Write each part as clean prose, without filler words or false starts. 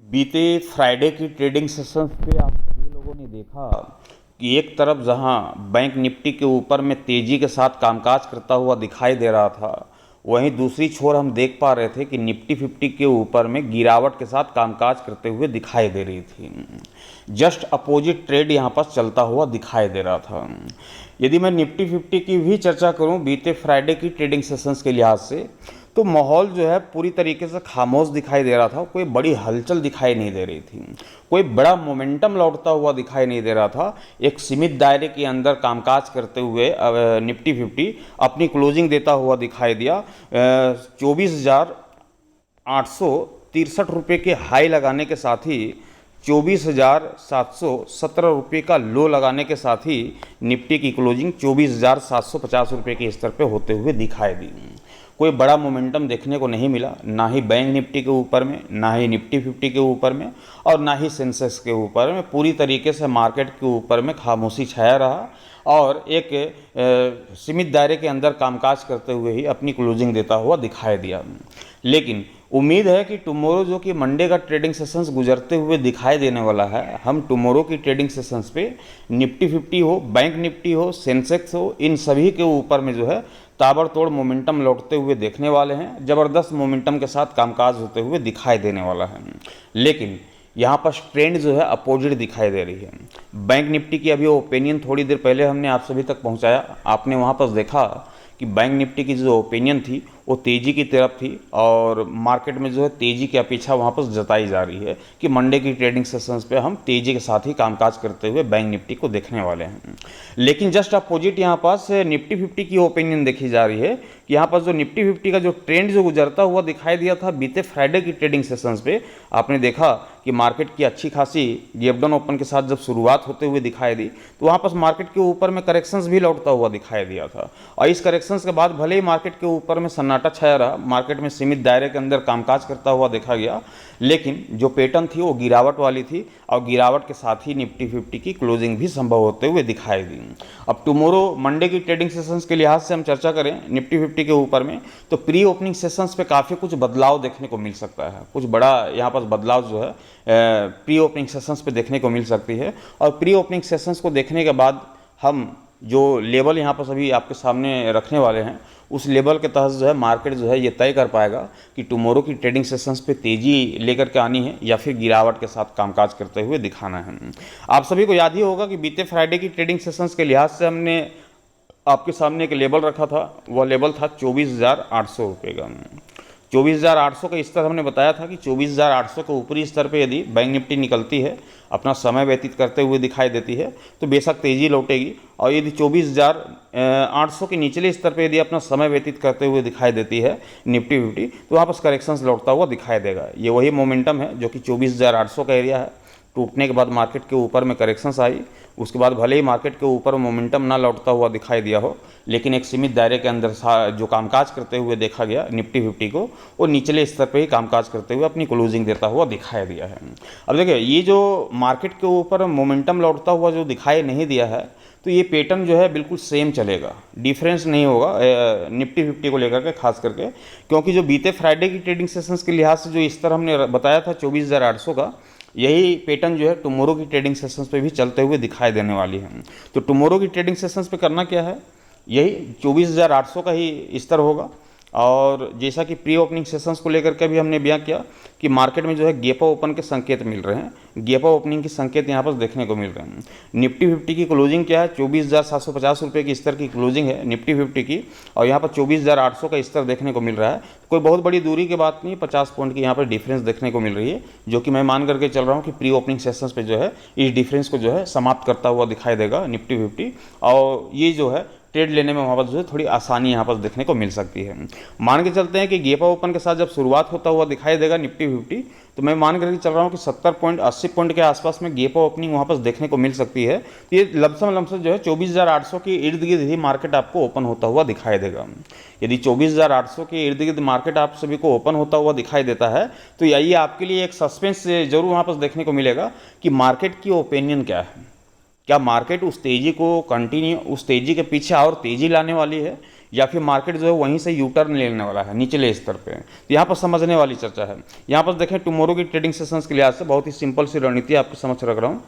बीते फ्राइडे की trading sessions पे आप सभी लोगों ने देखा कि एक तरफ जहां बैंक निफ्टी के ऊपर में तेज़ी के साथ कामकाज करता हुआ दिखाई दे रहा था, वहीं दूसरी छोर हम देख पा रहे थे कि निफ्टी 50 के ऊपर में गिरावट के साथ कामकाज करते हुए दिखाई दे रही थी। जस्ट अपोजिट ट्रेड यहाँ पर चलता हुआ दिखाई दे रहा था। यदि मैं निफ्टी 50 की भी चर्चा करूँ बीते फ्राइडे की ट्रेडिंग सेशंस के लिहाज से, तो माहौल जो है पूरी तरीके से खामोश दिखाई दे रहा था। कोई बड़ी हलचल दिखाई नहीं दे रही थी, कोई बड़ा मोमेंटम लौटता हुआ दिखाई नहीं दे रहा था। एक सीमित दायरे के अंदर कामकाज करते हुए निफ्टी 50 अपनी क्लोजिंग देता हुआ दिखाई दिया। 24,863 रुपये के हाई लगाने के साथ ही 24,717 रुपये का लो लगाने के साथ ही निफ्टी की क्लोजिंग 24,750 रुपये के स्तर पे होते हुए दिखाई दी। कोई बड़ा मोमेंटम देखने को नहीं मिला, ना ही बैंक निफ्टी के ऊपर में, ना ही निफ्टी 50 के ऊपर में, और ना ही सेंसेक्स के ऊपर में। पूरी तरीके से मार्केट के ऊपर में खामोशी छाया रहा और एक सीमित दायरे के अंदर कामकाज करते हुए ही अपनी क्लोजिंग देता हुआ दिखाई दिया। लेकिन उम्मीद है कि टुमारो जो कि मंडे का ट्रेडिंग सेशंस गुजरते हुए दिखाई देने वाला है, हम टुमारो की ट्रेडिंग सेशंस पे निफ्टी 50 हो, बैंक निफ्टी हो, सेंसेक्स हो, इन सभी के ऊपर में जो है ताबड़तोड़ मोमेंटम लौटते हुए देखने वाले हैं। ज़बरदस्त मोमेंटम के साथ कामकाज होते हुए दिखाई देने वाला है। लेकिन यहाँ पर ट्रेंड जो है अपोजिट दिखाई दे रही है। बैंक निफ्टी की अभी ओपिनियन थोड़ी देर पहले हमने आप सभी तक पहुँचाया। आपने वहाँ पर देखा कि बैंक निफ्टी की जो ओपिनियन थी वो तेज़ी की तरफ थी और मार्केट में जो है तेज़ी की अपेक्षा वहाँ पर जताई जा रही है कि मंडे की ट्रेडिंग सेशंस पे हम तेज़ी के साथ ही कामकाज करते हुए बैंक निफ्टी को देखने वाले हैं। लेकिन जस्ट अपोजिट यहाँ पास निफ्टी 50 की ओपिनियन देखी जा रही है कि यहाँ पर जो निफ्टी 50 का जो ट्रेंड जो गुजरता हुआ दिखाई दिया था बीते फ्राइडे की ट्रेडिंग सेशंस पे, आपने देखा कि मार्केट की अच्छी खासी गैप डाउन ओपन के साथ जब शुरुआत होते हुए दिखाई दी तो वहाँ पर मार्केट के ऊपर में करेक्शंस भी लौटता हुआ दिखाई दिया था। और इस करेक्शंस के बाद भले ही मार्केट के ऊपर में सन्नाटा छाया रहा, मार्केट में सीमित दायरे के अंदर कामकाज करता हुआ देखा गया, लेकिन जो पैटर्न थी वो गिरावट वाली थी और गिरावट के साथ ही निफ्टी 50 की क्लोजिंग भी संभव होते हुए दिखाई दी। अब टुमारो मंडे की ट्रेडिंग सेशंस के लिहाज से हम चर्चा करें निफ्टी 50 के ऊपर में, तो प्री ओपनिंग सेशंस पे काफ़ी कुछ बदलाव देखने को मिल सकता है। कुछ बड़ा यहाँ पर बदलाव जो है प्री ओपनिंग सेशंस पे देखने को मिल सकती है। और प्री ओपनिंग सेशंस को देखने के बाद हम जो लेवल यहाँ पर सभी आपके सामने रखने वाले हैं, उस लेवल के तहत जो है मार्केट जो है ये तय कर पाएगा कि टुमारो की ट्रेडिंग सेशंस पे तेज़ी लेकर के आनी है या फिर गिरावट के साथ कामकाज करते हुए दिखाना है। आप सभी को याद ही होगा कि बीते फ्राइडे की ट्रेडिंग सेशंस के लिहाज से हमने आपके सामने एक लेवल रखा था। वह लेवल था 24,800 रुपये का। 24,800 का स्तर हमने बताया था कि 24,800 के ऊपरी स्तर पे यदि बैंक निफ्टी निकलती है, अपना समय व्यतीत करते हुए दिखाई देती है, तो बेशक तेज़ी लौटेगी। और यदि 24,800 के निचले स्तर पे यदि अपना समय व्यतीत करते हुए दिखाई देती है निफ्टी 50, तो वहाँ पर करेक्शंस लौटता हुआ दिखाई देगा। ये वही मोमेंटम है जो कि 24,800 का एरिया है। टूटने के बाद मार्केट के ऊपर में करेक्शंस आई, उसके बाद भले ही मार्केट के ऊपर मोमेंटम ना लौटता हुआ दिखाई दिया हो, लेकिन एक सीमित दायरे के अंदर जो कामकाज करते हुए देखा गया निफ्टी 50 को, वो निचले स्तर पे ही कामकाज करते हुए अपनी क्लोजिंग देता हुआ दिखाई दिया है। अब देखिए ये जो मार्केट के ऊपर मोमेंटम लौटता हुआ जो दिखाई नहीं दिया है, तो ये पैटर्न जो है बिल्कुल सेम चलेगा, डिफरेंस नहीं होगा निफ्टी 50 को लेकर के खास करके, क्योंकि जो बीते फ्राइडे की ट्रेडिंग सेशंस के लिहाज से जो स्तर हमने बताया था 24,800 का, यही पैटर्न जो है टुमारो की ट्रेडिंग सेशंस पे भी चलते हुए दिखाई देने वाली है। तो टुमारो की ट्रेडिंग सेशंस पे करना क्या है, यही 24,800 का ही स्तर होगा। और जैसा कि प्री ओपनिंग सेशंस को लेकर के भी हमने बयां किया कि मार्केट में जो है गैप ओपन के संकेत मिल रहे हैं, गैप ओपनिंग के संकेत यहाँ पर देखने को मिल रहे हैं। निफ्टी 50 की क्लोजिंग क्या है, 24,750 रुपये की स्तर की क्लोजिंग है निफ्टी 50 की, और यहाँ पर 24,800 का स्तर देखने को मिल रहा है। कोई बहुत बड़ी दूरी की बात नहीं, 50 पॉइंट की यहाँ पर डिफरेंस देखने को मिल रही है, जो कि मैं मान करके चल रहा हूँ कि प्री ओपनिंग सेशंस पे जो है इस डिफरेंस को जो है समाप्त करता हुआ दिखाई देगा निफ्टी 50। और ये जो है ट्रेड लेने में वहाँ पर जो है थोड़ी आसानी यहाँ पर देखने को मिल सकती है। मान के चलते हैं कि गैप ओपन के साथ जब शुरुआत होता हुआ दिखाई देगा निफ्टी 50, तो मैं मान करके चल रहा हूँ कि 70 पॉइंट 80 पॉइंट के आसपास में गैप ओपनिंग वहाँ पर देखने को मिल सकती है। तो ये लमसम जो है 24,800 के इर्द गिर्द ही मार्केट आपको ओपन होता हुआ दिखाई देगा। यदि 24,800 के इर्द गिर्द मार्केट आप सभी को ओपन होता हुआ दिखाई देता है, तो यही आपके लिए एक सस्पेंस जरूर वहाँ पर देखने को मिलेगा कि मार्केट की ओपिनियन क्या है। क्या मार्केट उस तेज़ी को कंटिन्यू, उस तेज़ी के पीछे और तेज़ी लाने वाली है, या फिर मार्केट जो है वहीं से यू टर्न लेने वाला है निचले स्तर पे। तो यहाँ पर समझने वाली चर्चा है। यहाँ पर देखें टुमारो की ट्रेडिंग सेशंस के लिहाज से बहुत ही सिंपल सी रणनीति आपके समझ रख रहा हूँ।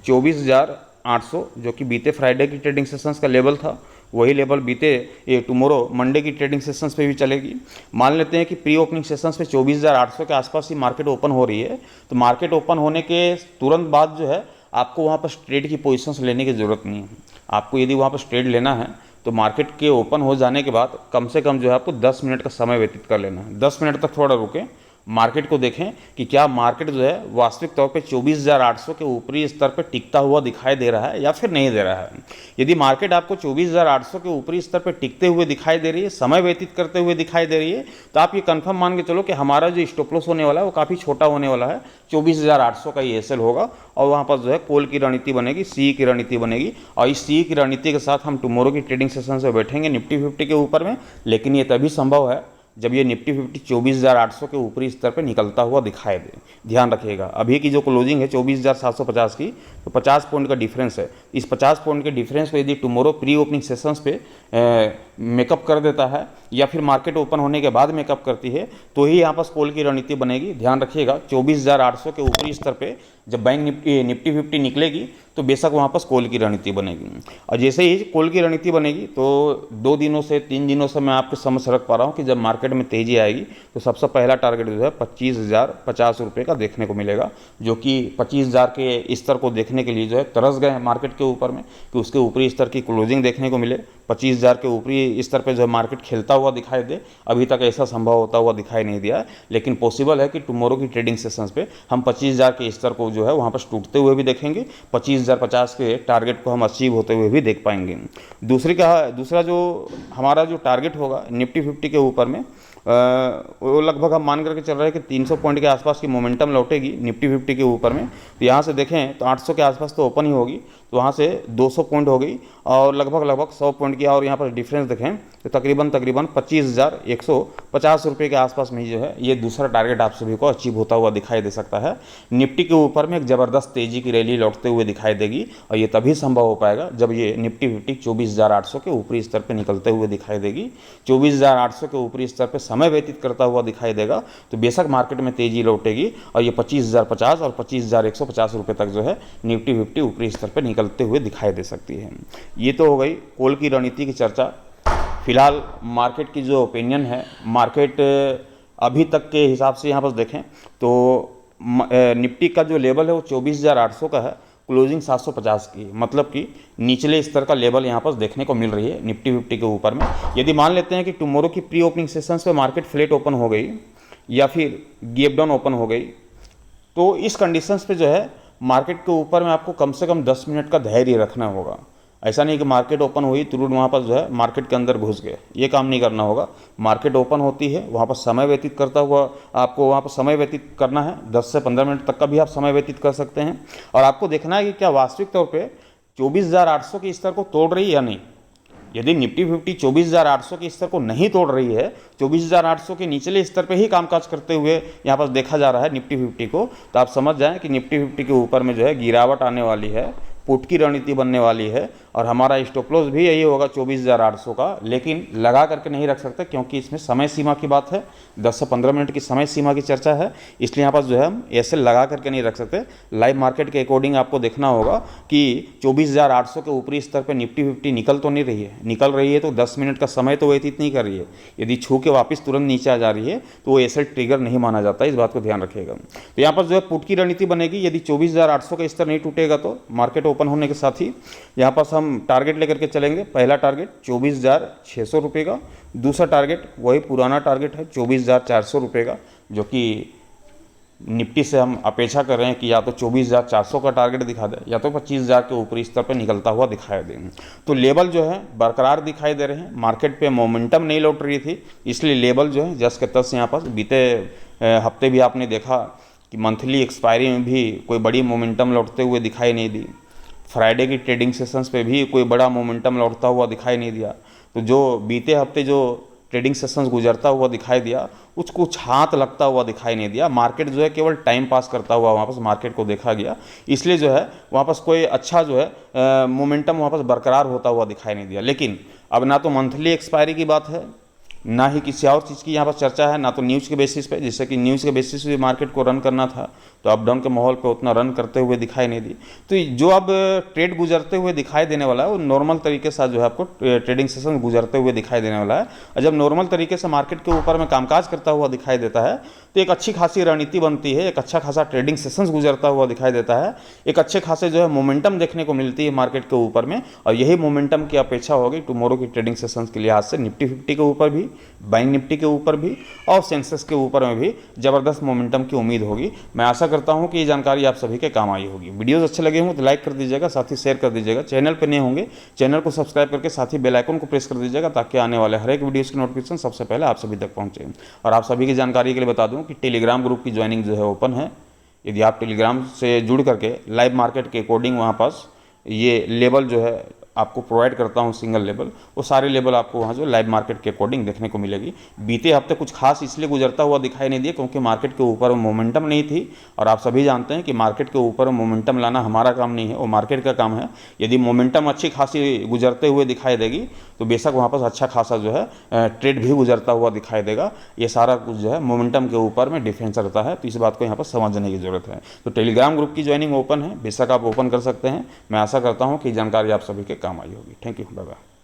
24,800 जो कि बीते फ्राइडे की ट्रेडिंग सेशंस का लेवल था, वही लेवल बीते ये टुमारो मंडे की ट्रेडिंग सेशंस पे भी चलेगी। मान लेते हैं कि प्री ओपनिंग सेशंस पे 24,800 के आसपास ही मार्केट ओपन हो रही है, तो मार्केट ओपन होने के तुरंत बाद जो है आपको वहाँ पर ट्रेड की पोजीशंस लेने की ज़रूरत नहीं है। आपको यदि वहाँ पर ट्रेड लेना है तो मार्केट के ओपन हो जाने के बाद कम से कम जो है आपको 10 मिनट का समय व्यतीत कर लेना है। 10 मिनट तक थोड़ा रुकें, मार्केट को देखें कि क्या मार्केट जो है वास्तविक तौर पे 24,800 के ऊपरी स्तर पर टिकता हुआ दिखाई दे रहा है या फिर नहीं दे रहा है। यदि मार्केट आपको 24,800 के ऊपरी स्तर पर टिकते हुए दिखाई दे रही है, समय व्यतीत करते हुए दिखाई दे रही है, तो आप ये कंफर्म मान के चलो कि हमारा जो स्टॉप लॉस होने वाला है वो काफ़ी छोटा होने वाला है। 24,800 का ये एसएल होगा और वहाँ पर जो है कॉल की रणनीति बनेगी, सी की रणनीति बनेगी, और इस सी की रणनीति के साथ हम टुमारो की ट्रेडिंग सेशन से बैठेंगे निफ्टी 50 के ऊपर में। लेकिन ये तभी संभव है जब ये निफ्टी 50 24,800 के ऊपरी स्तर पे निकलता हुआ दिखाई दे। ध्यान रखिएगा, अभी की जो क्लोजिंग है 24,750 की, तो 50 पॉइंट का डिफरेंस है। इस 50 पॉइंट के डिफरेंस को यदि टुमारो प्री ओपनिंग सेशंस पे मेकअप कर देता है या फिर मार्केट ओपन होने के बाद मेकअप करती है, तो ही यहाँ पर कॉल की रणनीति बनेगी। ध्यान रखिएगा 24,800 के ऊपरी स्तर पे जब बैंक निफ्टी 50 निकलेगी तो बेशक वहाँ पर कॉल की रणनीति बनेगी। और जैसे ही कॉल की रणनीति बनेगी तो 2 दिनों से 3 दिनों से मैं आपको समझ रख पा रहा हूँ कि जब मार्केट में तेज़ी आएगी तो सबसे पहला टारगेट जो है 25,050 रुपये का देखने को मिलेगा, जो कि 25,000 के स्तर को देखने के लिए जो है तरस गए हैं मार्केट के ऊपर में कि उसके ऊपरी स्तर की क्लोजिंग देखने को मिले। 25,000 के ऊपरी स्तर पे जो है मार्केट खेलता हुआ दिखाई दे, अभी तक ऐसा संभव होता हुआ दिखाई नहीं दिया है, लेकिन पॉसिबल है कि टुमारो की ट्रेडिंग सेशंस पे हम 25,000 के स्तर को जो है वहाँ पर टूटते हुए भी देखेंगे, 25,050 के टारगेट को हम अचीव होते हुए भी देख पाएंगे। दूसरा जो हमारा जो टारगेट होगा निफ्टी 50 के ऊपर में वो लगभग हम मान करके चल रहे हैं कि 300 पॉइंट के आसपास की मोमेंटम लौटेगी निफ्टी 50 के ऊपर में। तो यहाँ से देखें तो 800 के आसपास तो ओपन ही होगी, तो वहाँ से 200 पॉइंट हो गई और लगभग 100 पॉइंट की, और यहाँ पर डिफरेंस देखें तो तकरीबन 25,150 रुपये के आसपास में ही जो है ये दूसरा टारगेट आप सभी को अचीव होता हुआ दिखाई दे सकता है। निफ्टी के ऊपर में एक ज़बरदस्त तेज़ी की रैली लौटते हुए दिखाई देगी और ये तभी संभव हो पाएगा जब ये निफ्टी 50 24,800 के ऊपरी स्तर पर निकलते हुए दिखाई देगी। 24,800 के ऊपरी स्तर पर समय व्यतीत करता हुआ दिखाई देगा तो बेशक मार्केट में तेज़ी लौटेगी और ये 25,050 और 25,150 रुपये तक जो है निफ्टी 50 ऊपरी स्तर पर निकलते हुए दिखाई दे सकती है। ये तो हो गई कॉल की रणनीति की चर्चा। फिलहाल मार्केट की जो ओपिनियन है, मार्केट अभी तक के हिसाब से यहाँ पर देखें तो निफ्टी का जो लेवल है वो 24,800 का है, क्लोजिंग 750 की, मतलब कि निचले स्तर का लेवल यहाँ पर देखने को मिल रही है निफ्टी 50 के ऊपर में। यदि मान लेते हैं कि टुमारो की प्री ओपनिंग सेशंस पे मार्केट फ्लैट ओपन हो गई या फिर गैप डाउन ओपन हो गई, तो इस कंडीशंस पे जो है मार्केट के ऊपर में आपको कम से कम 10 मिनट का धैर्य रखना होगा। ऐसा नहीं कि मार्केट ओपन हुई तुरंत वहाँ पर जो है मार्केट के अंदर घुस गए, ये काम नहीं करना होगा। मार्केट ओपन होती है, वहाँ पर समय व्यतीत करता हुआ आपको वहाँ पर समय व्यतीत करना है, 10 से 15 मिनट तक का भी आप समय व्यतीत कर सकते हैं। और आपको देखना है कि क्या वास्तविक तौर पे 24,800 के स्तर को तोड़ रही है या नहीं। यदि निफ्टी 50 24,800 के स्तर को नहीं तोड़ रही है, 24,800 के निचले स्तर पे ही कामकाज करते हुए यहाँ पर देखा जा रहा है निफ्टी 50 को, तो आप समझ जाएं कि निफ्टी 50 के ऊपर में जो है गिरावट आने वाली है, पुट की रणनीति बनने वाली है और हमारा स्टॉप लॉस भी यही होगा 24,800 का। लेकिन लगा करके नहीं रख सकते क्योंकि इसमें समय सीमा की बात है, 10 से 15 मिनट की समय सीमा की चर्चा है, इसलिए यहाँ पर जो है हम ऐसे लगा करके नहीं रख सकते। लाइव मार्केट के अकॉर्डिंग आपको देखना होगा कि 24,800 के ऊपरी स्तर पर निफ्टी 50 निकल तो नहीं रही है, निकल रही है तो 10 मिनट का समय तो व्यतीत नहीं कर रही है। यदि छू के वापस तुरंत नीचे आ जा रही है तो वो ऐसे ट्रिगर नहीं माना जाता, इस बात को ध्यान रखिएगा। तो यहाँ पर जो है पुट की रणनीति बनेगी, यदि 24,800 का स्तर नहीं टूटेगा तो मार्केट ओपन होने के साथ ही यहाँ पर हम टारगेट लेकर के चलेंगे। पहला टारगेट 24,600 रुपये का, दूसरा टारगेट वही पुराना टारगेट है 24,400 रुपये का, जो कि निफ्टी से हम अपेक्षा कर रहे हैं कि या तो 24,400 का टारगेट दिखा दे या तो 25,000 के ऊपरी स्तर पर निकलता हुआ दिखाई दे। तो लेवल जो है बरकरार दिखाई दे रहे हैं, मार्केट पे मोमेंटम नहीं लौट रही थी, इसलिए लेवल जो है जस के तस यहाँ पर बीते हफ्ते भी आपने देखा कि मंथली एक्सपायरी में भी कोई बड़ी मोमेंटम लौटते हुए दिखाई नहीं दी। फ्राइडे की ट्रेडिंग सेशंस पे भी कोई बड़ा मोमेंटम लौटता हुआ दिखाई नहीं दिया। तो जो बीते हफ्ते जो ट्रेडिंग सेशंस गुजरता हुआ दिखाई दिया उसको छात लगता हुआ दिखाई नहीं दिया। मार्केट जो है केवल टाइम पास करता हुआ वहाँ पर मार्केट को देखा गया, इसलिए जो है वहाँ पर कोई अच्छा जो है मोमेंटम वहाँ पर बरकरार होता हुआ दिखाई नहीं दिया। लेकिन अब ना तो मंथली एक्सपायरी की बात है, ना ही किसी और चीज़ की यहाँ पर चर्चा है, ना तो न्यूज़ के बेसिस पे, जैसे कि न्यूज़ के बेसिस पे मार्केट को रन करना था तो अप डाउन के माहौल पे उतना रन करते हुए दिखाई नहीं दी। तो जो अब ट्रेड गुजरते हुए दिखाई देने वाला है वो नॉर्मल तरीके से जो है आपको ट्रेडिंग सेशन गुजरते हुए दिखाई देने वाला है। और जब नॉर्मल तरीके से मार्केट के ऊपर में कामकाज करता हुआ दिखाई देता है तो एक अच्छी खासी रणनीति बनती है, एक अच्छा खासा ट्रेडिंग सेशंस गुजरता हुआ दिखाई देता है, एक अच्छे खासे जो है मोमेंटम देखने को मिलती है मार्केट के ऊपर में। और यही मोमेंटम की अपेक्षा होगी टुमारो की ट्रेडिंग सेशंस के लिहाज से निफ्टी 50 के ऊपर भी, बैंक निफ्टी के ऊपर भी और सेंसेक्स के ऊपर में भी जबरदस्त मोमेंटम की उम्मीद होगी। मैं आशा करता हूं कि ये जानकारी आप सभी के काम आई होगी। वीडियोस अच्छे लगे हों तो लाइक कर दीजिएगा, साथ ही शेयर कर दीजिएगा। चैनल पर नए होंगे चैनल को सब्सक्राइब करके साथ ही बेल आइकन को प्रेस कर दीजिएगा ताकि आने वाले हर एक वीडियोस की नोटिफिकेशन सबसे पहले आप सभी तक पहुंचे। और आप सभी की जानकारी के लिए बता दूं कि टेलीग्राम ग्रुप की ज्वाइनिंग जो है ओपन है। यदि आप टेलीग्राम से जुड़ करके लाइव मार्केट के अकॉर्डिंग वहाँ पास ये लेवल जो है आपको प्रोवाइड करता हूँ, सिंगल लेवल, वो सारे लेवल आपको वहाँ जो लाइव मार्केट के अकॉर्डिंग देखने को मिलेगी। बीते हफ्ते कुछ खास इसलिए गुजरता हुआ दिखाई नहीं दिया क्योंकि मार्केट के ऊपर मोमेंटम नहीं थी। और आप सभी जानते हैं कि मार्केट के ऊपर मोमेंटम लाना हमारा काम नहीं है, वो मार्केट का काम है। यदि मोमेंटम अच्छी खासी गुजरते हुए दिखाई देगी तो बेशक वहाँ पर अच्छा खासा जो है ट्रेड भी गुजरता हुआ दिखाई देगा। ये सारा कुछ जो है मोमेंटम के ऊपर में डिफेंस रहता है, तो इस बात को यहाँ पर समझने की जरूरत है। तो टेलीग्राम ग्रुप की ज्वाइनिंग ओपन है, बेशक आप ओपन कर सकते हैं। मैं आशा करता हूँ कि जानकारी आप सभी के काम आई होगी। Thank you, bye bye.